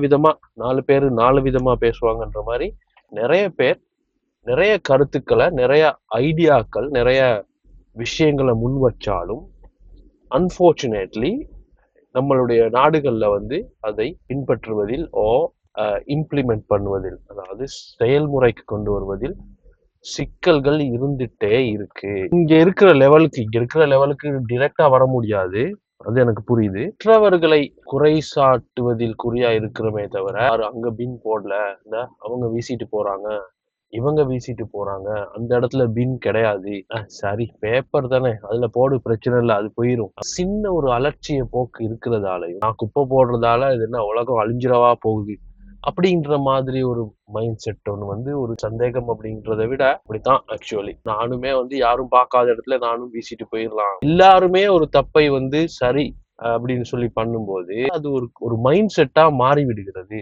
விதமா 4 பேரு 4 விதமா பேசுவாங்கன்ற மாதிரி நிறைய பேர் நிறைய கருத்துக்களை, நிறைய ஐடியாக்கள், நிறைய விஷயங்களை முன் வச்சாலும் அன்பார்ச்சுனேட்லி நம்மளுடைய நாடுகள்ல வந்து அதை பின்பற்றுவதில் இம்ப்ளிமெண்ட் பண்ணுவதில், அதாவது செயல்முறைக்கு கொண்டு வருவதில் சிக்கல்கள் இருந்துட்டே இருக்கு. இங்க இருக்கிற லெவலுக்கு டிரெக்டா வர முடியாது. அது எனக்கு புரியுது. மற்றவர்களை குறை சாட்டுவதில் குறியா இருக்கிறோமே தவிர, அங்க பின் போடல, அவங்க வீசிட்டு போறாங்க, இவங்க வீசிட்டு போறாங்க, அந்த இடத்துல பின் கிடையாது, சரி பேப்பர் தானே, அதுல போடு, பிரச்சனை இல்லை, அது போயிரும். சின்ன ஒரு அலட்சிய போக்கு இருக்கிறதாலையும், நான் குப்பை போடுறதால இது என்ன உலகம் அழிஞ்சிரவா போகுது அப்படின்ற மாதிரி ஒரு மைண்ட் செட் ஒன்று வந்து ஒரு சந்தேகம் அப்படின்றத விட அப்படித்தான். ஆக்சுவலி நானுமே வந்து யாரும் பார்க்காத இடத்துல நானும் வீசிட்டு போயிடலாம். எல்லாருமே ஒரு தப்பை வந்து சரி அப்படின்னு சொல்லி பண்ணும்போது அது ஒரு மைண்ட் செட்டா மாறி விடுகிறது.